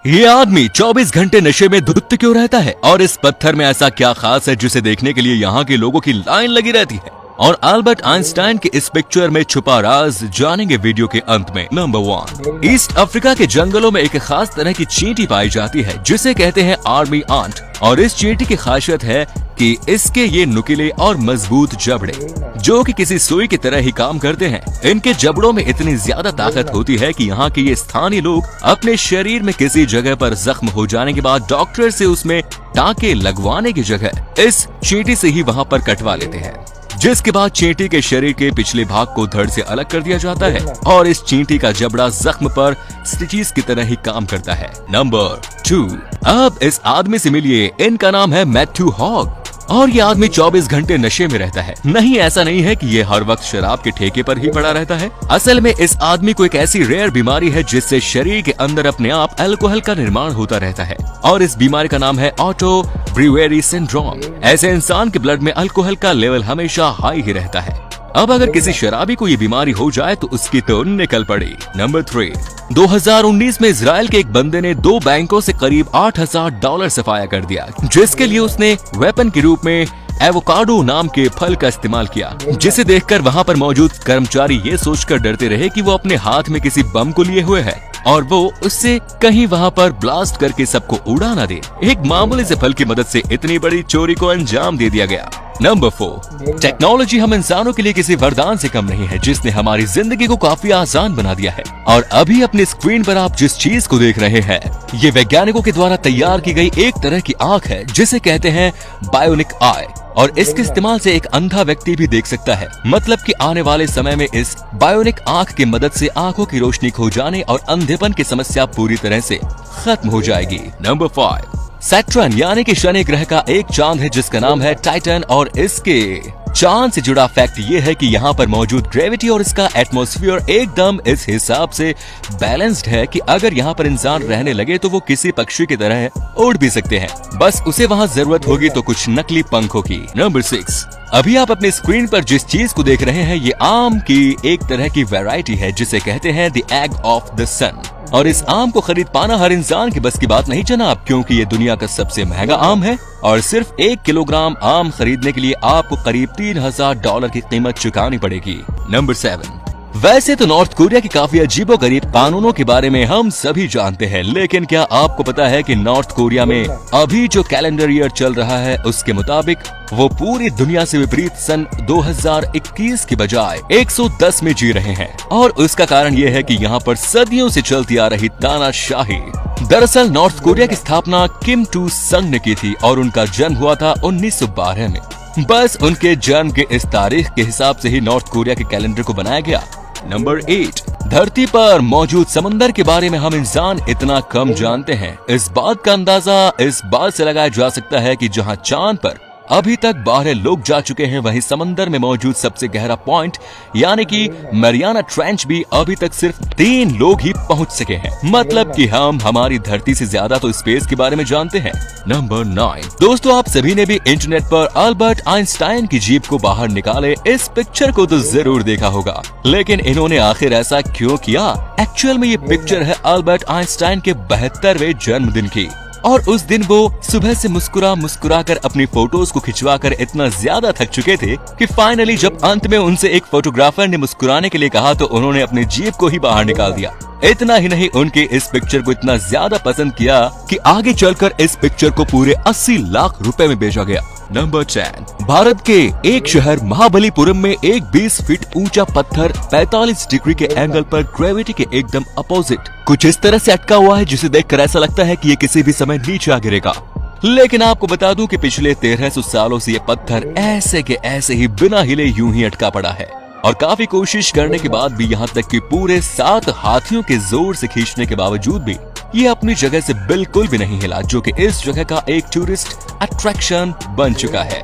ये आदमी 24 घंटे नशे में धुत क्यों रहता है और इस पत्थर में ऐसा क्या खास है जिसे देखने के लिए यहाँ के लोगों की लाइन लगी रहती है। और अल्बर्ट आइंस्टाइन के इस पिक्चर में छुपा राज जानेंगे वीडियो के अंत में। नंबर 1, ईस्ट अफ्रीका के जंगलों में एक खास तरह की चींटी पाई जाती है जिसे कहते हैं आर्मी आंट। और इस चींटी की खासियत है कि इसके ये नुकीले और मजबूत जबड़े जो कि किसी सुई की तरह ही काम करते हैं। इनके जबड़ों में इतनी ज्यादा ताकत होती है कि यहाँ के ये स्थानीय लोग अपने शरीर में किसी जगह पर जख्म हो जाने के बाद डॉक्टर से उसमें टाँके लगवाने की जगह इस चींटी से ही वहाँ पर कटवा लेते हैं, जिसके बाद चींटी के शरीर के पिछले भाग को धड़ से अलग कर दिया जाता है और इस चींटी का जबड़ा जख्म पर स्टिचेस की तरह ही काम करता है। नंबर 2, अब इस आदमी से मिलिए। इनका नाम है मैथ्यू हॉग और ये आदमी 24 घंटे नशे में रहता है। नहीं, ऐसा नहीं है कि ये हर वक्त शराब के ठेके पर ही पड़ा रहता है। असल में इस आदमी को एक ऐसी रेयर बीमारी है जिससे शरीर के अंदर अपने आप अल्कोहल का निर्माण होता रहता है और इस बीमारी का नाम है ऑटो ब्रूवेरी सिंड्रोम। ऐसे इंसान के ब्लड में अल्कोहल का लेवल हमेशा हाई ही रहता है। अब अगर किसी शराबी को ये बीमारी हो जाए तो उसकी तो निकल पड़ी। नंबर 3, 2019 में इजराइल के एक बंदे ने 2 बैंकों से करीब $8,000 सफाया कर दिया, जिसके लिए उसने वेपन के रूप में एवोकाडो नाम के फल का इस्तेमाल किया, जिसे देखकर वहां पर मौजूद कर्मचारी ये सोचकर डरते रहे कि वो अपने हाथ में किसी बम को लिए हुए है और वो उससे कहीं वहां पर ब्लास्ट करके सबको उड़ा ना दे। एक मामूली से फल की मदद से इतनी बड़ी चोरी को अंजाम दे दिया गया। नंबर 4, टेक्नोलॉजी हम इंसानों के लिए किसी वरदान से कम नहीं है जिसने हमारी जिंदगी को काफी आसान बना दिया है। और अभी अपनी स्क्रीन पर आप जिस चीज को देख रहे हैं ये वैज्ञानिकों के द्वारा तैयार की गई एक तरह की आंख है जिसे कहते हैं बायोनिक आई, और इसके इस्तेमाल से एक अंधा व्यक्ति भी देख सकता है। मतलब कि आने वाले समय में इस बायोनिक आंख की मदद से आंखों की रोशनी खो जाने और अंधेपन की समस्या पूरी तरह से खत्म हो जाएगी। नंबर 5, सैटर्न यानी कि शनि ग्रह का एक चांद है जिसका नाम है टाइटन और इसके चांद से जुड़ा फैक्ट ये है कि यहाँ पर मौजूद ग्रेविटी और इसका एटमॉस्फेयर एकदम इस हिसाब से बैलेंस्ड है कि अगर यहाँ पर इंसान रहने लगे तो वो किसी पक्षी की तरह उड़ भी सकते हैं, बस उसे वहाँ जरूरत होगी तो कुछ नकली पंखों की। नंबर 6, अभी आप अपनी स्क्रीन पर जिस चीज को देख रहे हैं ये आम की एक तरह की वैरायटी है जिसे कहते हैं द एग ऑफ द सन। और इस आम को खरीद पाना हर इंसान की बस की बात नहीं जनाब, क्योंकि ये दुनिया का सबसे महंगा आम है और सिर्फ 1 किलोग्राम आम खरीदने के लिए आपको करीब $3,000 की कीमत चुकानी पड़ेगी। नंबर 7, वैसे तो नॉर्थ कोरिया की काफी अजीबोगरीब कानूनों के बारे में हम सभी जानते हैं, लेकिन क्या आपको पता है कि नॉर्थ कोरिया में अभी जो कैलेंडर ईयर चल रहा है उसके मुताबिक वो पूरी दुनिया से विपरीत सन 2021 की बजाय 110 में जी रहे हैं। और उसका कारण ये है कि यहाँ पर सदियों से चलती आ रही तानाशाही। दरअसल नॉर्थ कोरिया की स्थापना किम टू संग ने की थी और उनका जन्म हुआ था 1912 में। बस उनके जन्म के इस तारीख के हिसाब से ही नॉर्थ कोरिया के कैलेंडर को बनाया गया। नंबर 8, धरती पर मौजूद समंदर के बारे में हम इंसान इतना कम जानते हैं। इस बात का अंदाजा इस बात से लगाया जा सकता है कि जहां चांद पर अभी तक 12 लोग जा चुके हैं, वहीं समंदर में मौजूद सबसे गहरा पॉइंट यानी कि मैरियाना ट्रेंच भी अभी तक सिर्फ 3 लोग ही पहुंच सके हैं। मतलब कि हम हमारी धरती से ज्यादा तो स्पेस के बारे में जानते हैं। नंबर 9, दोस्तों आप सभी ने भी इंटरनेट पर अल्बर्ट आइंस्टाइन की जीभ को बाहर निकाले इस पिक्चर को तो जरूर देखा होगा, लेकिन इन्होंने आखिर ऐसा क्यों किया? एक्चुअल में ये पिक्चर है अल्बर्ट आइंस्टाइन के 72वें जन्मदिन की और उस दिन वो सुबह से मुस्कुरा कर अपनी फोटोज को खिंचवाकर इतना ज्यादा थक चुके थे कि फाइनली जब अंत में उनसे एक फोटोग्राफर ने मुस्कुराने के लिए कहा तो उन्होंने अपनी जीभ को ही बाहर निकाल दिया। इतना ही नहीं, उनके इस पिक्चर को इतना ज्यादा पसंद किया कि आगे चलकर इस पिक्चर को पूरे 80 लाख रुपए में बेचा गया। नंबर 10, भारत के एक शहर महाबलीपुरम में एक 20 फीट ऊंचा पत्थर 45 डिग्री के एंगल पर ग्रेविटी के एकदम अपोजिट कुछ इस तरह से अटका हुआ है जिसे देखकर ऐसा लगता है कि ये किसी भी समय नीचे आ गिरेगा। लेकिन आपको बता दूं कि पिछले 1300 सालों से ये पत्थर ऐसे के ऐसे ही बिना हिले यूं ही अटका पड़ा है और काफी कोशिश करने के बाद भी यहाँ तक कि पूरे 7 हाथियों के जोर से खींचने के बावजूद भी ये अपनी जगह से बिल्कुल भी नहीं हिला, जो कि इस जगह का एक टूरिस्ट अट्रैक्शन बन चुका है।